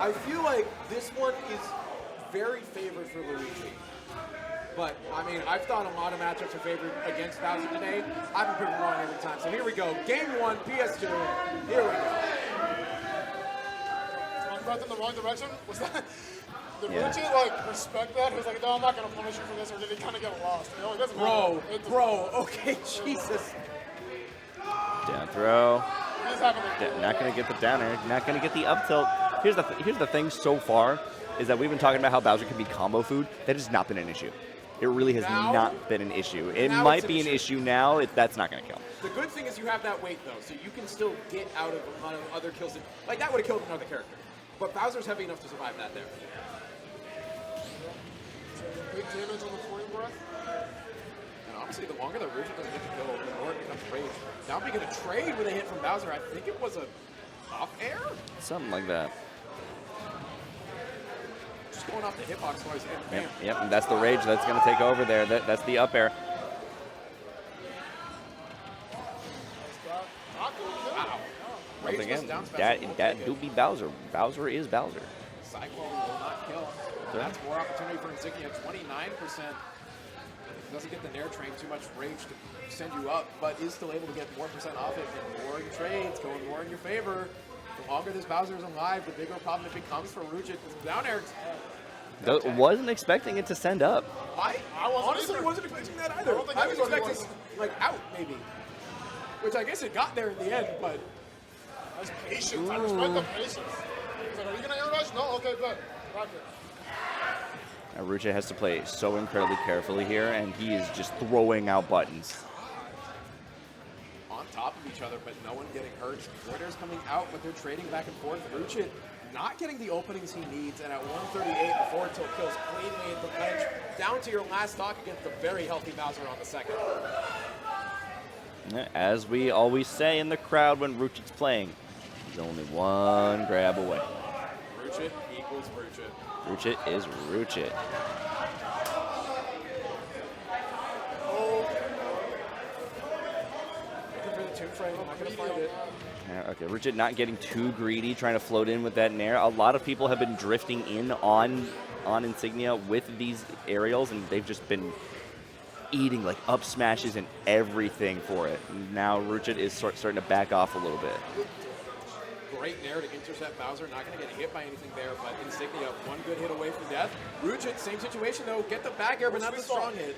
I feel like this one is very favored for Luigi. But, I mean, I've thought a lot of matchups are favored against Bowser today. I've been proven wrong every time. So here we go. Game 1, PS2. Here we go. One breath in the wrong direction? Was that... Did Luigi, like, respect that? He was like, no, I'm not going to punish you for this, or did he kind of get lost? You know, it doesn't matter. Bro, okay, Jesus. Down throw. He's having Not going to get the down air. Not going to get the up tilt. Here's the thing so far, is that we've been talking about how Bowser can be combo food. That has not been an issue. It really has not been an issue. It might be an issue now. That's not going to kill. The good thing is you have that weight, though, so you can still get out of a lot of other kills. Like, that would have killed another character. But Bowser's heavy enough to survive that there. big damage on the 40 breath. And honestly, the longer that Luigi doesn't get to kill, the more it becomes rage. Now we get a trade with a hit from Bowser. I think it was a off air? Something like that. Just going off the hitbox noise. Yep, and that's the rage that's going to take over there. That's the up air. Wow. Once again, that do be Bowser. Bowser is Bowser. Cyclone will not kill. So that's more opportunity for Insignia. 29%. Doesn't get the Nair train too much rage to send you up, but is still able to get more percent off it and more in trades, going more in your favor. The longer this Bowser is alive, the bigger problem it becomes for Luigi. Down air. Wasn't expecting it to send up. I honestly wasn't expecting that either. I was expecting like out maybe, which I guess it got there in the end, but that's patience. I respect the patience. He's like, are you gonna air rush? No. Okay, good. Rock it. Now, Rucha has to play so incredibly carefully here, and he is just throwing out buttons. On top of each other, but no one getting hurt. Warriors coming out, but they're trading back and forth. Rucha not getting the openings he needs, and at 138, the forward tilt kills cleanly at the ledge. Down to your last stock against the very healthy Bowser on the second. As we always say in the crowd when Rucha's playing, he's only one grab away. Rucha equals Rucha. Rucha is Rucha. Looking for the tomb frame, I'm not going to find it. Okay, Rucha not getting too greedy, trying to float in with that Nair. A lot of people have been drifting in on Insignia with these aerials, and they've just been eating like up smashes and everything for it. Now Rucha is starting to back off a little bit. Great Nair to intercept Bowser, not going to get hit by anything there, but Insignia one good hit away from death. Rucha, same situation though, get the back air, but not the strong hit.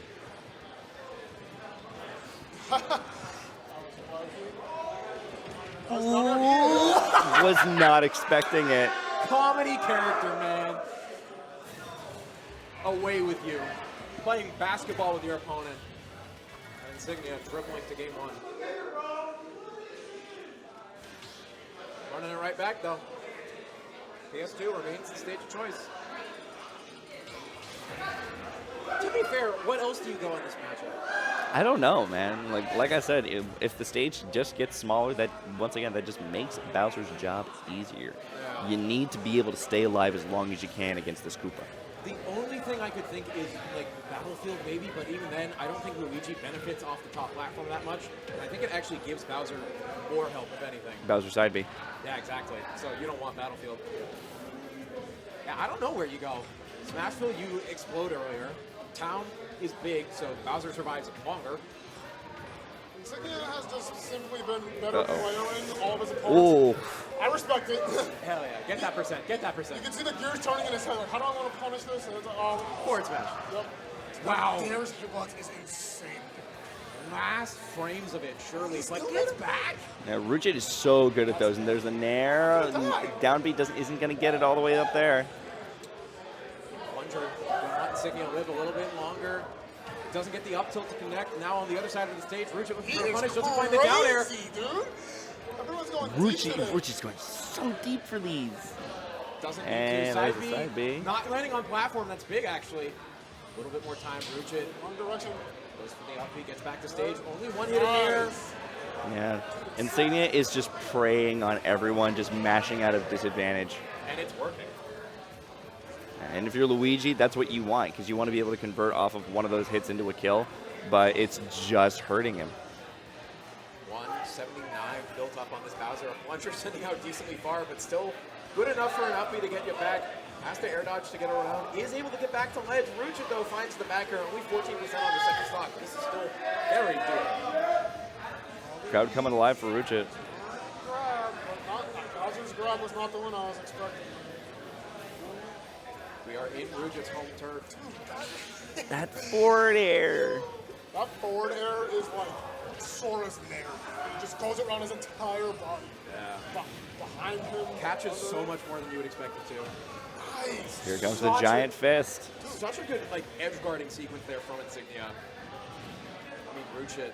Was not expecting it. Comedy character, man. Away with you. Playing basketball with your opponent. Insignia dribbling to game 1. Running it right back though. PS2 remains the stage of choice. To be fair, what else do you go in this matchup? I don't know, man. Like I said, if the stage just gets smaller, that once again that just makes Bowser's job easier. Yeah. You need to be able to stay alive as long as you can against this Koopa. The only thing I could think is like Battlefield maybe, but even then, I don't think Luigi benefits off the top platform that much. I think it actually gives Bowser more help, if anything. Bowser side B. Yeah, exactly. So you don't want Battlefield. Yeah, I don't know where you go. Smashville, you explode earlier. Town is big, so Bowser survives longer. Insignia has just simply been better playing all of his opponents. Ooh. I respect it. Hell yeah. Get that percent. Get that percent. You can see the gears turning in his head. Like, how do I want to punish this? And it's like, forward smash. Yep. Wow. Dare's hitbox is insane. Last frames of it, surely. It's like, gets back. Now, Rucha is so good at those, and there's the Nair. Down B isn't going to get it all the way up there. Plunger. Want Insignia to live a little bit longer. Doesn't get the up tilt to connect. Now on the other side of the stage, Rucha looking for a punish. Doesn't find the down air. Dude. Everyone's going Rucha's going so deep for these. Doesn't need to. Side B. Not landing on platform. That's big, actually. A little bit more time. Rucha. Wrong direction. Goes for the up B. Gets back to stage. Only one hit in here. Yeah. Insignia is just preying on everyone, just mashing out of disadvantage. And it's working. And if you're Luigi, that's what you want, because you want to be able to convert off of one of those hits into a kill, but it's just hurting him. 179 built up on this Bowser. Plunger sending out decently far, but still Good enough for an uppie to get you back. Has to air dodge to get around. Is able to get back to ledge. Ruchet, though, finds the back air. Only 14% on the second stock. This is still very doable. Crowd coming alive for Ruchet. Bowser's grab was not the one I was expecting. We are in Ruchet's home turf. That forward air. That forward air is like Sora's nair. It just goes around his entire body. Yeah. Behind him. Catches so much more than you would expect it to. Nice. Here comes the giant fist. Such a good edge guarding sequence there from Insignia. I mean, Ruchet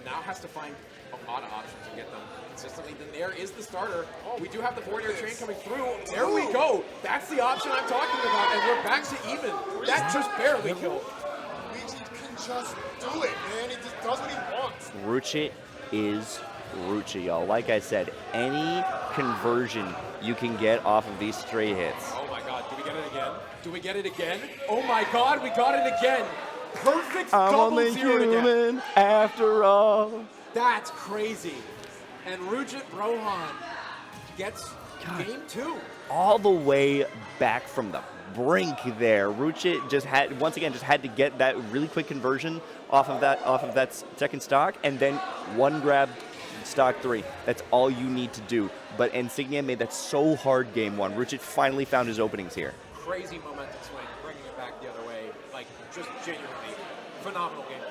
now has to find a lot of options to get them consistently. The Nair is the starter. We do have the forward air train coming through. There we go. That's the option I'm talking about, and we're back to even. That just barely killed. Luigi can just do it, man. He just does what he wants. Ruchet is Ruchet, y'all. Like I said, any conversion you can get off of these straight hits. Oh my God, do we get it again? Do we get it again? Oh my God, we got it again. Perfect I'm double only zero to death. human after all. That's crazy. And Ruchet Brohan gets game 2. All the way back from the brink there. Ruchet just had to get that really quick conversion off of that second stock, and then one grab stock 3. That's all you need to do. But Insignia made that so hard game 1. Ruchet finally found his openings here. Crazy momentum swing, bringing it back the other way. Like, just genuinely phenomenal gameplay.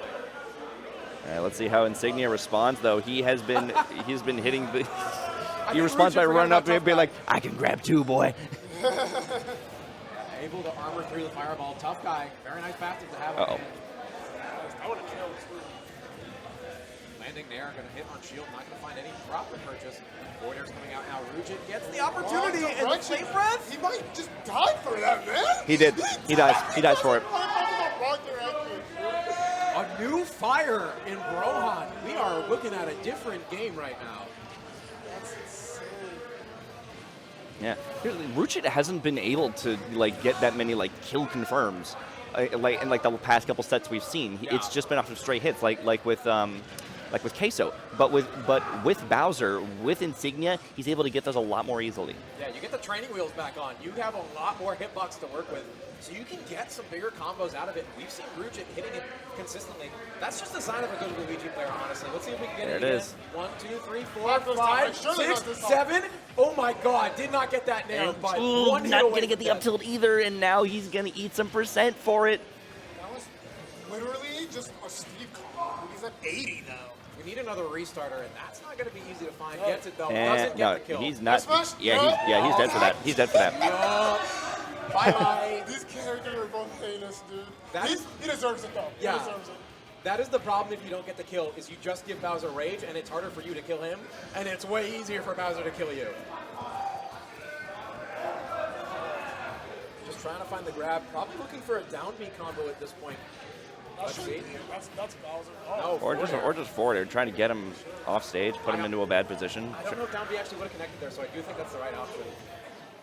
All right, let's see how Insignia responds, though. He's been hitting the... He responds by running up and being like, I can grab 2, boy. Able to armor through the fireball. Tough guy. Very nice passive to have. Uh-oh. I would have killed too. Landing there, going to hit on shield. Not going to find any proper purchase. Forward air's coming out now. Ruchet gets the opportunity in the same breath. He might just die for that, man. He did. He dies. He dies for it. A new fire in Brohan. We are looking at a different game right now. That's insane. Yeah, Ruchet hasn't been able to get that many kill confirms, in the past couple sets we've seen. Yeah. It's just been off of straight hits, like with Queso. But with Bowser, with Insignia, he's able to get those a lot more easily. Yeah, you get the training wheels back on. You have a lot more hitbox to work with, so you can get some bigger combos out of it. We've seen Ruchet hitting it consistently. That's just a sign of a good Luigi player, honestly. Let's see if we can get it again. There it is. 1, 2, 3, 4, 5, 6, 7. Oh my God, did not get that nail, but one hit not away going to get from the up death. tilt either, and now he's going to eat some percent for it. That was literally just a steep combo. He's at 80 now. We need another restarter, and that's not going to be easy to find. Gets it though, And doesn't get the kill. he's not. Smash? Yeah, he's dead for that. He's dead for that. Bye-bye. These characters are both heinous, dude. That's- He deserves it, though. Yeah. He deserves it. That is the problem if you don't get the kill, is you just give Bowser rage, and it's harder for you to kill him, and it's way easier for Bowser to kill you. Just trying to find the grab, probably looking for a down B combo at this point. Let's see. That's Bowser. No, Or just forward air, trying to get him off stage, put him into a bad position. I don't know if down B actually would have connected there, so I do think that's the right option.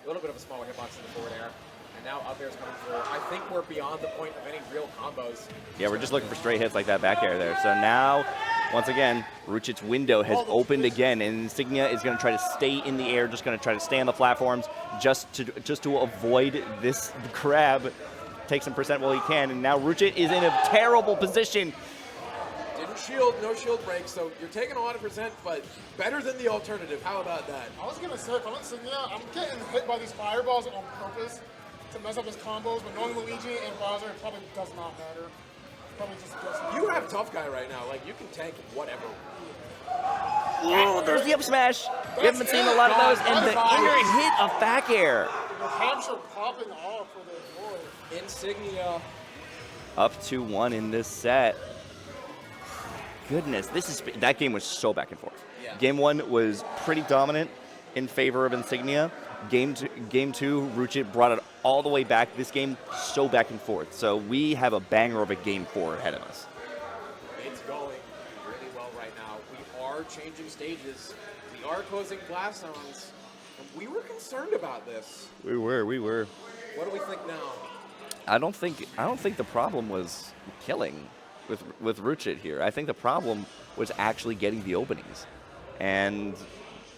A little bit of a smaller hitbox in the forward air. And now up air's coming through. I think we're beyond the point of any real combos. Yeah, we're just looking for straight hits like that back air there. So now, once again, Ruchet's window has opened again, and Insignia is going to try to stay in the air, just going to try to stay on the platforms, just to avoid this grab. Take some percent while he can, and now Ruchet is in a terrible position. Didn't shield, no shield break, so you're taking a lot of percent, but better than the alternative. How about that? I was going to say, if I'm Insignia, I'm getting hit by these fireballs on purpose to mess up his combos, but knowing Luigi and Bowser, it probably does not matter. Probably just does not You matter. have tough guy right now. Like, you can tank whatever. Oh, there's the up smash. We haven't been seeing a lot of those, and the inner hit of back air. The Hampshire popping off for the boy. Insignia. Up 2-1 in this set. Goodness, that game was so back and forth. Yeah. Game 1 was pretty dominant in favor of Insignia. Game two, Ruchet brought it all the way back. This game, so back and forth. So we have a banger of a Game 4 ahead of us. It's going really well right now. We are changing stages. We are closing blast zones. And we were concerned about this. We were. What do we think now? I don't think the problem was killing with Ruchet here. I think the problem was actually getting the openings. And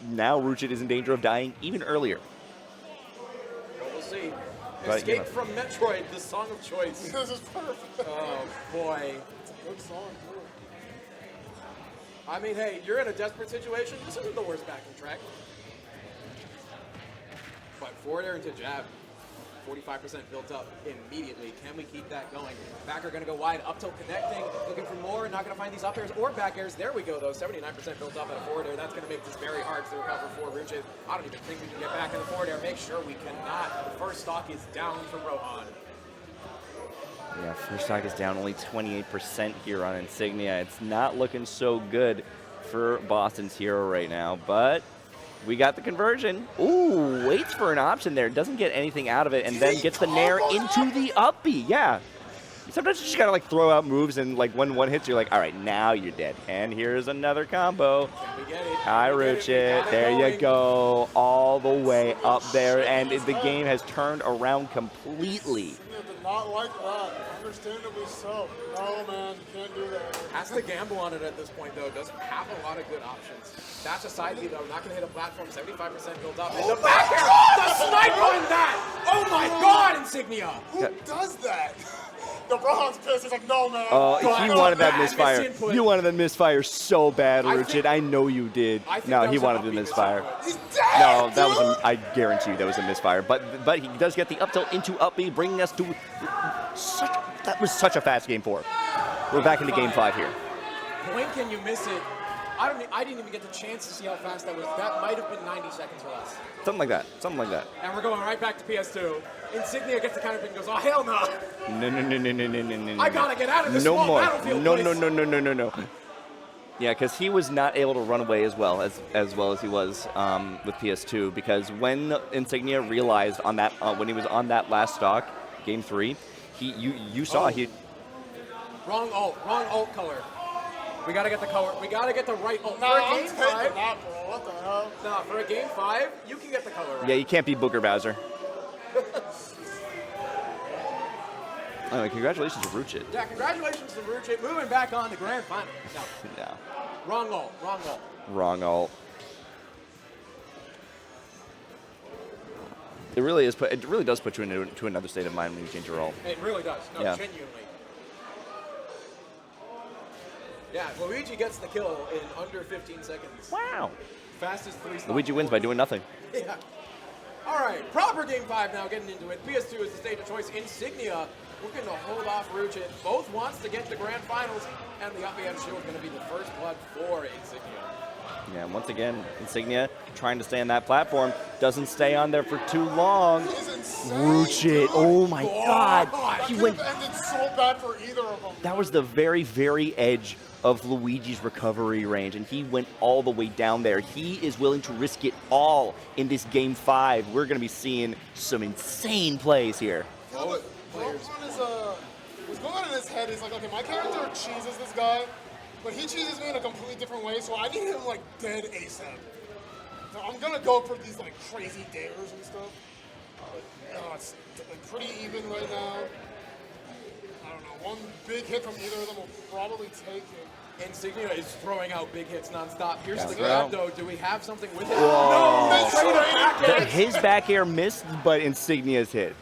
now Ruchet is in danger of dying even earlier. But, Escape from Metroid, the song of choice. This is perfect. Oh, boy. It's a good song, too. I mean, hey, you're in a desperate situation. This isn't the worst backing track. But forward air into jab. 45% built up immediately. Can we keep that going? Backer going to go wide, up tilt connecting, looking for more, not going to find these up airs or back airs. There we go, though. 79% built up at a forward air. That's going to make this very hard to recover for Ruchet. I don't even think we can get back in the forward air. Make sure we cannot. The first stock is down for Brohan. Yeah, first stock is down only 28% here on Insignia. It's not looking so good for Boston's hero right now, but we got the conversion. Ooh, waits for an option there, doesn't get anything out of it, and then gets the nair into the up B. Yeah. Sometimes you just gotta like throw out moves, and like when one hits, you're like, all right, now you're dead. And here's another combo. Can we get it? Hi, Ruchet. There you go. All the way up there, and the game has turned around completely. Insignia did not like that. Understandably so. No, man, you can't do that. Has to gamble on it at this point, though. Doesn't have a lot of good options. Dash aside B, though. Not going to hit a platform. 75% built up. And the back air! The snipe on that! Oh my god, Insignia! Who does that? The Brohan's pissed. He's like, no, man. Oh, God, he no, wanted that bad misfire. misinput. You wanted that misfire so bad, I Ruchet. think- I know you did. I think No, that he was an wanted the upbeat misfire. misinput. He's dead, No, that was dude. I guarantee you that was a misfire. But he does get the up tilt into up B, bringing us to that was such a fast game 4. We're back into game 5 here. Blink and you miss it. I didn't even get the chance to see how fast that was. That might have been 90 seconds or less. Something like that. Something like that. And we're going right back to PS2. Insignia gets the counter pick and goes, oh, hell no. No. I gotta get out of this No small more. battlefield No, place. no. Yeah, because he was not able to run away as well as he was with PS2. Because when Insignia realized on that when he was on that last stock, game 3, you saw he. Wrong alt color. We gotta get the color. We gotta get the right alt. No, For a I'm game taking 5, that, bro. What the hell? no, for a game 5, you can get the color right. Yeah, you can't beat Booker Bowser. Anyway, congratulations to Ruchet. Yeah, congratulations to Ruchet. Moving back on to grand final. No, No. wrong alt. Wrong alt. It really is. It really does put you into another state of mind when you change your alt. It really does. No, Yeah. genuinely. Yeah, Luigi gets the kill in under 15 seconds. Wow. Fastest 3 stops. Luigi wins by doing nothing. Yeah. All right, proper game 5 now, getting into it. PS2 is the stage of choice. Insignia looking to hold off Ruchet. Both wants to get to grand finals, and the up air shield going to be the first blood for Insignia. Yeah, once again, Insignia trying to stay on that platform. Doesn't stay on there for too long. He's insane, Ruchet, dude. oh my God. That He could went. have ended so bad for either of them. That was the very, very edge of Luigi's recovery range, and he went all the way down there. He is willing to risk it all in this game 5. We're going to be seeing some insane plays here. Yeah, but Brohan is, what's going on in his head is like, okay, my character cheeses this guy, but he cheeses me in a completely different way, so I need him like dead ASAP. So I'm gonna go for these like crazy dares and stuff. But it's like, pretty even right now. I don't know, one big hit from either of them will probably take it. Insignia is throwing out big hits nonstop. Here's Yeah, the bro. grab, though. Do we have something with it? Whoa. No! Straight up back air. His back air missed, but Insignia's hit.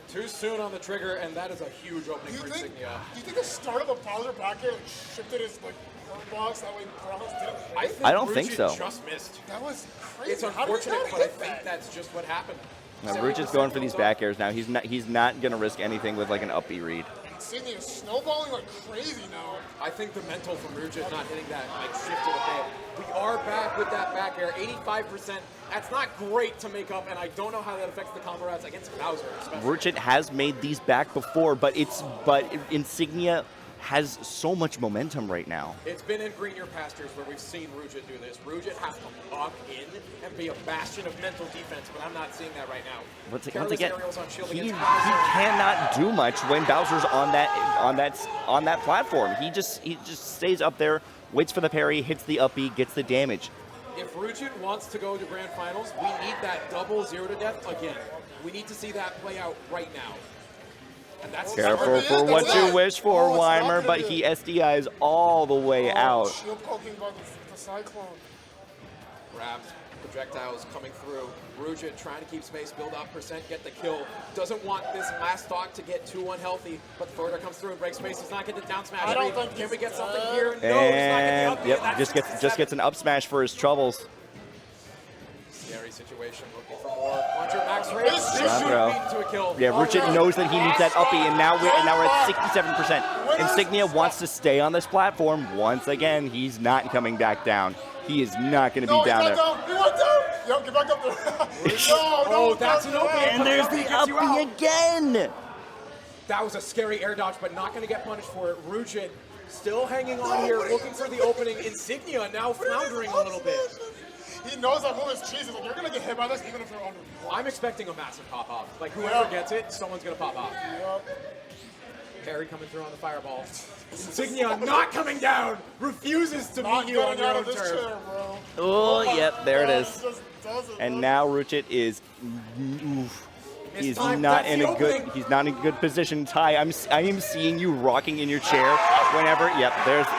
Too soon on the trigger, and that is a huge opening for Insignia. Do you think the start of a Bowser back here like, shifted his like hurt box that way Brohan's did? I don't think Ruchet so. just missed. That was crazy. It's How did he unfortunate, not but I hit think that? that's just what happened. Now, Ruchet's going for these back airs now. He's not going to risk anything with like an up B read. Insignia is snowballing like crazy now. I think the mental from Ruchet not hitting that like shifted a bit. We are back with that back air, 85%. That's not great to make up, and I don't know how that affects the combo routes against Bowser, especially. Ruchet has made these back before, but Insignia has so much momentum right now. It's been in greener pastures where we've seen Ruchet do this. Ruchet has to lock in and be a bastion of mental defense, but I'm not seeing that right now. Once Careless again, aerials on shield he against Bowser. cannot do much when Bowser's on that platform. He just stays up there, waits for the parry, hits the up B, gets the damage. If Ruchet wants to go to grand finals, we need that double 0 to death again. We need to see that play out right now. And that's Careful for what you wish for, Weimer, but he SDIs all the way out. Shield poking by the Cyclone. grabs. Projectiles coming through. Rujit trying to keep space, build up percent, get the kill. Doesn't want this last stock to get too unhealthy, but the forwarder comes through and breaks space. He's not getting the down smash. I don't think Can we he's get something dead. here? No, he's not And getting the yep, up. just gets an up smash for his troubles. Scary situation, looking for more. Puncher max rate. This Strong should throw. beat to a kill. Yeah, Rujit knows that he needs that uppie, and now we're at 67%. Insignia wants to stay on this platform. Once again, he's not coming back down. He is not going to be down there. Down. He went down. Yo, get back up there. Oh, that's an opening. And there's the uppie again. That was a scary air dodge, but not going to get punished for it. Rujit still hanging on here, looking for the opening. Insignia now floundering a little bit. He knows that move is cheesy. Like, you're going to get hit by this even if you're under. I'm expecting a massive pop-up. Like, whoever gets it, someone's going to pop up. Perry coming through on the fireball. Insignia not coming down. Refuses to meet you on your own turf. Chair, bro. Oh, yep, there it is. He just doesn't, And bro. now Rujit is, he's not in a good position. Ty, I am seeing you rocking in your chair whenever. Yep,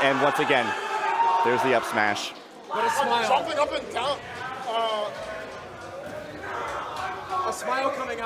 and once again, there's the up smash. What a smile. Jumping up and down. A smile coming out.